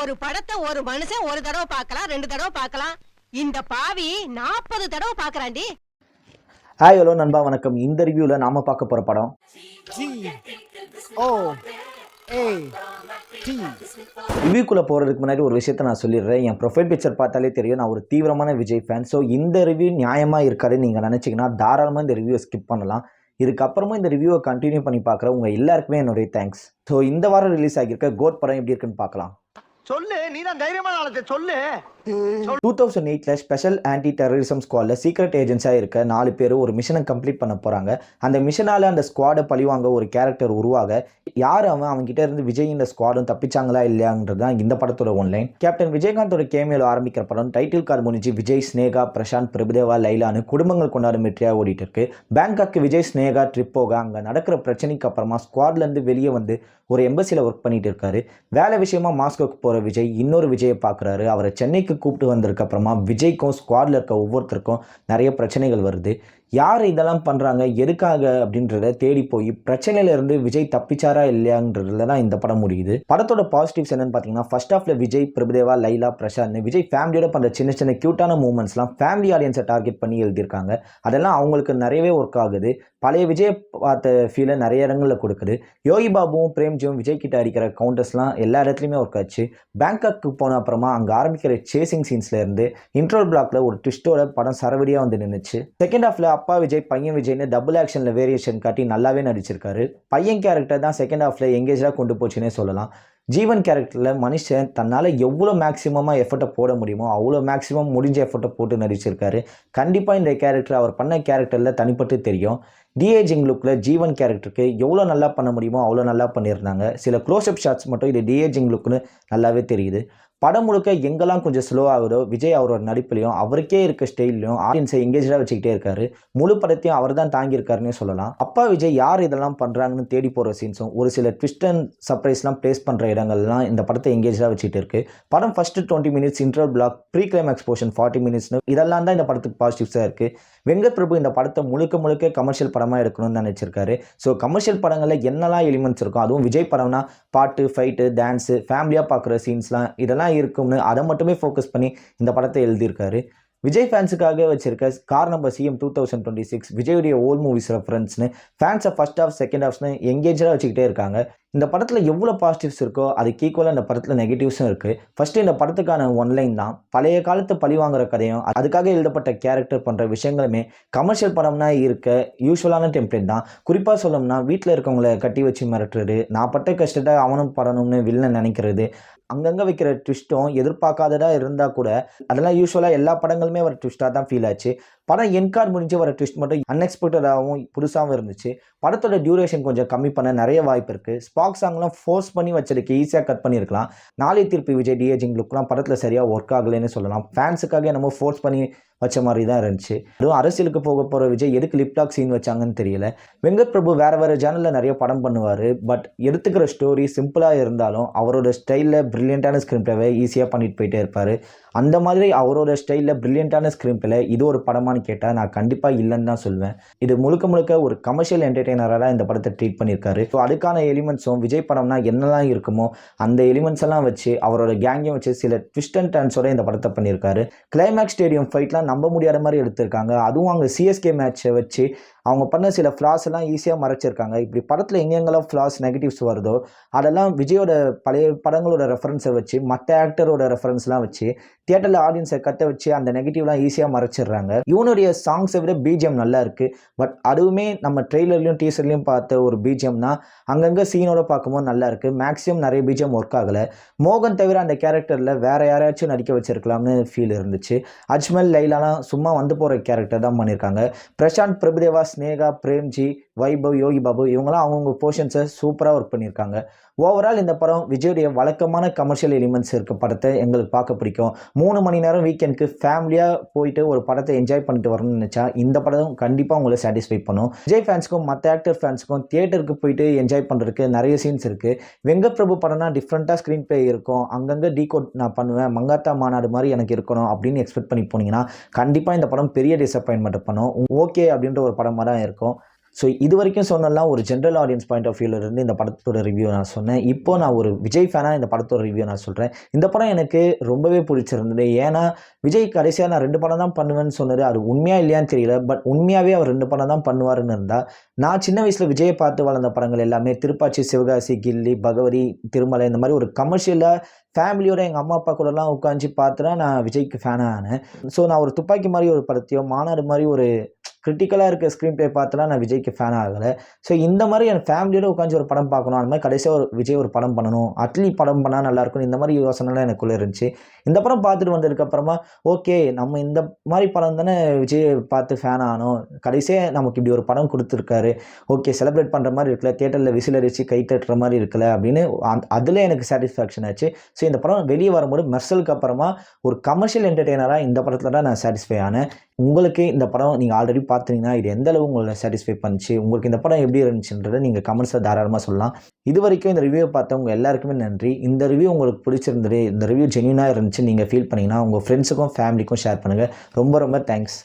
ஒரு படத்தை ஒரு மனுஷன் ஒரு தடவை பார்க்கலாம், 2 தடவை பார்க்கலாம். இந்த பாவி 40 தடவை பார்க்கறான்டி. ஹாய் ஹலோ நண்பா வணக்கம். இந்த ரிவ்யூவில் நாம் பார்க்க போகிற படம் ரிவ்யூக்குள்ளே போகிறதுக்கு முன்னாடி ஒரு விஷயத்தை நான் சொல்லிடுறேன். என் ப்ரொஃபைல் பிக்சர் பார்த்தாலே தெரியும் நான் ஒரு தீவிரமான விஜய் ஃபேன். ஸோ இந்த ரிவ்யூ நியாயமாக இருக்காதுன்னு நீங்கள் நினச்சிங்கன்னா தாராளமாக இந்த ரிவ்யூவை ஸ்கிப் பண்ணலாம். இதுக்கப்புறமா இந்த ரிவ்யூவை கண்டினியூ பண்ணி பார்க்குற உங்கள் எல்லாருக்குமே என்னுடைய தேங்க்ஸ். ஸோ இந்த வாரம் ரிலீஸ் ஆகியிருக்க கோட் படம் எப்படி இருக்குன்னு பார்க்கலாம். சொல்லு, நீ தான் தைரியமான ஆளத்தை சொல்லு. 2008 ஸ்பெஷல் ஆன்டி டெரரிசம் ஸ்குவாடில் சீக்ரெட் ஏஜென்ட்ஸாக இருக்க 4 பேர் ஒரு மிஷனை கம்ப்ளீட் பண்ண போகிறாங்க. அந்த மிஷனால் அந்த ஸ்குவாடை பழிவாங்க ஒரு கேரக்டர் உருவாக யார் அவன்கிட்ட இருந்து விஜய் இந்த ஸ்குவாடும் தப்பிச்சாங்களா இல்லையாங்கிறது தான் இந்த படத்தோட ஒன்லைன். கேப்டன் விஜயகாந்தோட கேமியோட ஆரம்பிக்கிற படம் டைட்டில் கார்டு முடிஞ்சு விஜய், ஸ்னேகா, பிரசாந்த், பிரபுதேவா, லைலான்னு குடும்பங்கள் கொண்டாடும் வெற்றியாக ஓடிட்டு இருக்கு. பேங்காக்கு விஜய் ஸ்னேகா ட்ரிப் போக அங்கே நடக்கிற பிரச்சனைக்கு அப்புறமா ஸ்குவாட்லேருந்து வெளியே வந்து ஒரு எம்பசியில் ஒர்க் பண்ணிட்டு இருக்காரு. வேலை விஷயமா மாஸ்கோக்கு போகிற விஜய் இன்னொரு விஜயை பார்க்குறாரு. அவரை சென்னைக்கு கூப்பிட்டு வந்ததுக்கு அப்புறமா விஜய்க்கும் ஸ்குவாட்ல இருக்க ஒவ்வொருத்தருக்கும் நிறைய பிரச்சனைகள் வருது. யார் இதெல்லாம் பண்ணுறாங்க, எதுக்காக அப்படின்றத தேடி போய் பிரச்சனையிலேருந்து விஜய் தப்பிச்சாரா இல்லையாங்கிறதுல தான் இந்த படம் முடியுது. படத்தோட பாசிட்டிவ்ஸ் என்னன்னு பார்த்தீங்கன்னா, ஃபர்ஸ்ட் ஹாஃப்ல விஜய், பிரபுதேவா, லைலா, பிரசாந்த், விஜய் ஃபேமிலியோட பண்ணுற சின்ன சின்ன க்யூட்டான மூமெண்ட்ஸ்லாம் ஃபேமிலி ஆடியன்ஸை டார்கெட் பண்ணி எழுதியிருக்காங்க. அதெல்லாம் அவங்களுக்கு நிறையவே ஒர்க் ஆகுது. பழைய விஜய் பார்த்த ஃபீலை நிறைய இடங்களில் கொடுக்குது. யோகி பாபுவும் பிரேம்ஜியும் விஜய் கிட்ட அடிக்கிற கவுண்டர்ஸ்லாம் எல்லா இடத்துலையுமே ஒர்க் ஆச்சு. பேங்காக்கு போன அப்புறமா அங்கே ஆரம்பிக்கிற சேசிங் சீன்ஸ்லேருந்து இன்ட்ரோல் பிளாக்ல ஒரு ட்விஸ்டோட படம் சரவடியாக வந்து நின்றுச்சு. செகண்ட் ஹாஃப்ல அப்பா விஜய், பையன் விஜய்னு டபுள் ஆக்ஷனில் வேரியேஷன் காட்டி நல்லாவே நடிச்சிருக்காரு. பையன் கேரக்டர் தான் செகண்ட் ஹாஃப்ல எங்கேஜாக கொண்டு போச்சுன்னே சொல்லலாம். ஜீவன் கேரக்டரில் மனுஷன் தன்னால் எவ்வளோ மேக்ஸிமமாக எஃபர்ட்டை போட முடியுமோ அவ்வளோ மேக்ஸிமம் முடிஞ்ச எஃபர்ட்டை போட்டு நடிச்சிருக்காரு. கண்டிப்பாக இந்த கேரக்டர் அவர் பண்ண கேரக்டரில் தனிப்பட்டு தெரியும். டிஏஜிங் லுக்கில் ஜீவன் கேரக்டருக்கு எவ்வளோ நல்லா பண்ண முடியுமோ அவ்வளோ நல்லா பண்ணியிருந்தாங்க. சில க்ளோஸ்அப் ஷாட்ஸ் மட்டும் இது டிஏஜிங் லுக்குன்னு நல்லாவே தெரியுது. படம் முழுக்க எங்கெல்லாம் கொஞ்சம் ஸ்லோ ஆகுதோ விஜய் அவரோட நடிப்புலையும் அவருக்கே இருக்க ஸ்டைல்லையும் ஆடியன்ஸை எங்கேஜாக வச்சுக்கிட்டே இருக்காரு. முழு படத்தையும் அவர் தான் தாங்கியிருக்காருன்னே சொல்லலாம். அப்பா விஜய் யார் இதெல்லாம் பண்ணுறாங்கன்னு தேடி போகிற சீன்ஸும் ஒரு சில ட்விஸ்ட் அண்ட் சர்ப்ரைஸ்லாம் ப்ளேஸ் பண்ணுற இடங்கள்லாம் இந்த படத்தை எங்கேஜாக வச்சுட்டு இருக்கு. படம் first 20 minutes interval block, pre climax portion 40 மினிட்ஸ்னு இதெல்லாம் தான் இந்த படத்துக்கு பாசிட்டிவ்ஸாக இருக்குது. வெங்கட் பிரபு இந்த படத்தை முழுக்க கமர்ஷியல் படமாக எடுக்கணும்னு நினச்சிருக்காரு. ஸோ கமர்ஷியல் படங்களில் என்னெல்லாம் எலிமெண்ட்ஸ் இருக்கும், அதுவும் விஜய் படம்னா பாட்டு, ஃபைட்டு, டான்ஸு, ஃபேமிலியாக பார்க்குற சீன்ஸ்லாம் இதெல்லாம் இருக்கும்னு அதை மட்டுமே ஃபோக்கஸ் பண்ணி இந்த படத்தை எழுதியிருக்காரு. விஜய் ஃபேன்ஸுக்காக வச்சிருக்க கார் நம்பர் சிஎம் 2026 விஜயுடைய ஓல்ட் மூவிஸ் ரெஃபரன்ஸ்னு ஃபேன்ஸை ஃபர்ஸ்ட் ஹாஃப் செகண்ட் ஹாஃப்ஸ்னு எங்கேஜாக வச்சுக்கிட்டே இருக்காங்க. இந்த படத்தில் எவ்வளோ பாசிட்டிவ்ஸ் இருக்கோ அதுக்கு ஈக்குவலாக இந்த படத்தில் நெகட்டிவ்ஸும் இருக்குது. ஃபஸ்ட்டு இந்த படத்துக்கான ஒன்லைன் தான் பழைய காலத்து பழி வாங்குற கதையும் அதுக்காக எழுதப்பட்ட கேரக்டர் பண்ணுற விஷயங்களுமே கமர்ஷியல் படம்னா இருக்க யூஸ்வலான டெம்ப்ளேட் தான். குறிப்பாக சொல்லணும்னா வீட்டில் இருக்கவங்கள கட்டி வச்சு மிரட்டுறது, நான் பட்ட கஷ்டத்தை அவனும் படணும்னு வில்லன் நினைக்கிறது, அங்கங்கே வைக்கிற ட்விஸ்ட்டும் எதிர்பார்க்காததாக இருந்தால் கூட அதெல்லாம் யூஸ்வலாக எல்லா படங்களுமே வர ட்விஸ்ட்டாக தான் ஃபீல் ஆச்சு. படம் என்கார் முடிஞ்சு வர ட்விஸ்ட் மட்டும் அன்எக்ஸ்பெக்டடாகவும் புதுசாகவும் இருந்துச்சு. படத்தோட டியூரேஷன் கொஞ்சம் கம்மி பண்ண நிறைய வாய்ப்பு இருக்குது. ஸ்பாக் சாங்லாம் ஃபோர்ஸ் பண்ணி வச்சிருக்கு, ஈஸியாக கட் பண்ணியிருக்கலாம். நாளை திருப்பி விஜய் டிஏஜிங் லுக்லாம் படத்தில் சரியாக ஒர்க் ஆகலைன்னு சொல்லலாம். ஃபேன்ஸுக்காக என்னமோ ஃபோர்ஸ் பண்ணி வச்ச மாதிரி தான் இருந்துச்சு. அதுவும் அரசியலுக்கு போக போகிற விஜய் எதுக்கு லிப்டாக் சீன் வச்சாங்கன்னு தெரியல. வெங்கட் பிரபு வேறு சேனலில் நிறைய படம் பண்ணுவார். பட் எடுத்துக்கிற ஸ்டோரி சிம்பிளாக இருந்தாலும் அவரோட ஸ்டைலில் பிரில்லியண்ட்டான ஸ்க்ரீன் பிளேவை ஈஸியாக பண்ணிட்டு போயிட்டே இருப்பார். அந்த மாதிரி அவரோட ஸ்டைலில் பிரில்லியண்ட்டான ஸ்க்ரீன் பிளே இது ஒரு படமானு கேட்டால் நான் கண்டிப்பாக இல்லைன்னு தான் சொல்வேன். இது முழுக்க ஒரு கமர்ஷியல் என்டர்டெய்னராக இந்த படத்தை ட்ரீட் பண்ணியிருக்காரு. ஸோ அதுக்கான எலிமெண்ட்ஸும் விஜய் படம்னா என்னெல்லாம் இருக்குமோ அந்த எலிமெண்ட்ஸ் எல்லாம் வச்சு அவரோட கேங்கையும் வச்சு சில ட்விஸ்ட் அண்ட் டர்ன்ஸோட இந்த படத்தை பண்ணியிருக்காரு. கிளைமேக்ஸ் ஸ்டேடியம் ஃபைட்லாம் நம்ப முடியாத மாதிரி எடுத்திருக்காங்க. அதுவும் அங்கே சிஎஸ்கே மேட்சை வச்சு அவங்க பண்ண சில ஃப்ளாஸ் எல்லாம் ஈஸியாக மறைச்சிருக்காங்க. இப்படி படத்தில் எங்கெங்கெல்லாம் ஃப்ளாஸ் நெகட்டிவ்ஸ் வருதோ அதெல்லாம் விஜயோட பழைய படங்களோட ரெஃபரன்ஸை வச்சு மற்ற ஆக்டரோட ரெஃபரன்ஸ்லாம் வச்சு தியேட்டரில் ஆடியன்ஸை கட்ட வச்சு அந்த நெகட்டிவ்லாம் ஈஸியாக மறைச்சிடுறாங்க. இவனுடைய சாங்ஸை விட பிஜிஎம் நல்லா இருக்குது. பட் அதுவுமே நம்ம ட்ரெய்லர்லையும் டீசர்லையும் பார்த்த ஒரு பிஜிஎம்னா அங்கங்கே சீனோட பார்க்கும்போது நல்லா இருக்குது. மேக்ஸிமம் நிறைய பிஜிஎம் ஒர்க் ஆகலை. மோகன் தவிர அந்த கேரக்டரில் வேறு யாராச்சும் நடிக்க வச்சிருக்கலாம்னு ஃபீல் இருந்துச்சு. அஜ்மல், லைலாலாம் சும்மா வந்து போகிற கேரக்டர் தான் பண்ணியிருக்காங்க. பிரசாந்த், பிரபுதேவா, ஸ்னேகா, பிரேம்ஜி, வைபவ், யோகி பாபு இவங்களாம் அவங்கவுங்க போர்ஷன்ஸை சூப்பராக ஒர்க் பண்ணியிருக்காங்க. ஓவரால் இந்த படம் விஜயுடைய வழக்கமான கமர்ஷியல் எலிமெண்ட்ஸ் இருக்க படத்தை எங்களுக்கு பார்க்க பிடிக்கும். 3 மணி நேரம் வீக்கெண்டுக்கு ஃபேமிலியாக போயிட்டு ஒரு படத்தை என்ஜாய் பண்ணிட்டு வரணும்னு நினச்சா இந்த படம் கண்டிப்பாக உங்களை சாட்டிஸ்ஃபை பண்ணும். விஜய் ஃபேன்ஸுக்கும் மற்ற ஆக்டர் ஃபேன்ஸுக்கும் தியேட்டருக்கு போயிட்டு என்ஜாய் பண்ணுறதுக்கு நிறைய சீன்ஸ் இருக்குது. வெங்கட் பிரபு படம்னா டிஃப்ரெண்ட்டாக ஸ்க்ரீன் பிளே இருக்கும். அங்கங்கே டீகோட் நான் பண்ணுவேன், மங்காத்தா மாநாடு மாதிரி எனக்கு இருக்கணும் அப்படின்னு எக்ஸ்பெக்ட் பண்ணி போனீங்கன்னா கண்டிப்பாக இந்த படம் பெரிய டிசப்பாயின்மெண்ட் பண்ணும். ஓகே அப்படின்ற ஒரு படமாக தான் இருக்கும். ஸோ இது வரைக்கும் சொன்னலாம் ஒரு ஜென்ரல் ஆடியன்ஸ் பாயிண்ட் ஆஃப் வியூவில் இருந்து இந்த படத்தோட ரிவ்யூ நான் சொன்னேன். இப்போ நான் ஒரு விஜய் ஃபேனாக இந்த படத்தோட ரிவ்யூ நான் சொல்கிறேன். இந்த படம் எனக்கு ரொம்பவே பிடிச்சிருந்தது. ஏன்னா விஜய் கடைசியாக நான் 2 படம் தான் பண்ணுவேன்னு சொன்னார். அது உண்மையாக இல்லையான்னு தெரியல. பட் உண்மையாகவே அவர் 2 படம் தான் பண்ணுவாருன்னு இருந்தால், நான் சின்ன வயசில் விஜயை பார்த்து வளர்ந்த படங்கள் எல்லாமே திருப்பாச்சி, சிவகாசி, கில்லி, பகவதி, திருமலை, இந்த மாதிரி ஒரு கமர்ஷியலாக ஃபேமிலியோட எங்கள் அம்மா அப்பா கூடலாம் உட்காந்து பார்த்துனா நான் விஜய்க்கு ஃபேனாக ஆனேன். ஸோ நான் ஒரு துப்பாக்கி மாதிரி ஒரு படத்தையோ, மாநாடு மாதிரி ஒரு கிரிட்டிக்கலாக இருக்க ஸ்க்ரீன் ப்ளே பார்த்துலாம் நான் விஜய்க்கு ஃபேன் ஆகலை. ஸோ இந்த மாதிரி என் ஃபேமிலியோட உட்காந்து ஒரு படம் பார்க்கணும், அந்த மாதிரி கடைசியாக ஒரு விஜய் ஒரு படம் பண்ணணும், அட்லி படம் பண்ணால் நல்லாயிருக்கும், இந்த மாதிரி யோசனைலாம் எனக்குள்ளே இருந்துச்சு. இந்த படம் பார்த்துட்டு வந்ததுக்கப்புறமா ஓகே, நம்ம இந்த மாதிரி படம் தானே விஜய் பார்த்து ஃபேன் ஆனோம், கடைசியாக நமக்கு இப்படி ஒரு படம் கொடுத்துருக்காரு, ஓகே செலிப்ரேட் பண்ணுற மாதிரி இருக்குல்ல, தியேட்டரில் விசில் அடித்து கை தட்டுற மாதிரி இருக்குல்ல அப்படின்னு அதில் எனக்கு சாட்டிஸ்ஃபேக்ஷன் ஆச்சு. ஸோ இந்த படம் வெளியே வரும்போது மெர்சலுக்கு அப்புறமா ஒரு கமர்ஷியல் என்டர்டெய்னராக இந்த படத்தில் தான் நான் சாட்டிஸ்ஃபை ஆனேன். உங்களுக்கு இந்த படம் நீங்கள் ஆல்ரெடி பார்த்தீங்கன்னா இது எந்த அளவு உங்களை சாட்டிஸ்ஃபை பண்ணிச்சு, உங்களுக்கு இந்த படம் எப்படி இருந்துச்சுன்றதை நீங்கள் கமெண்ட்ஸில் தாராளமாக சொல்லலாம். இது வரைக்கும் இந்த ரிவ்யூவை பார்த்தவங்க எல்லாருக்குமே நன்றி. இந்த ரிவ்யூ உங்களுக்கு பிடிச்சிருந்தது, இந்த ரிவ்யூ ஜென்யூனாக இருந்துச்சு நீங்கள் ஃபீல் பண்ணிங்கன்னா உங்கள் ஃப்ரெண்ட்ஸுக்கும் ஃபேமிலிக்கும் ஷேர் பண்ணுங்கள். ரொம்ப ரொம்ப தேங்க்ஸ்.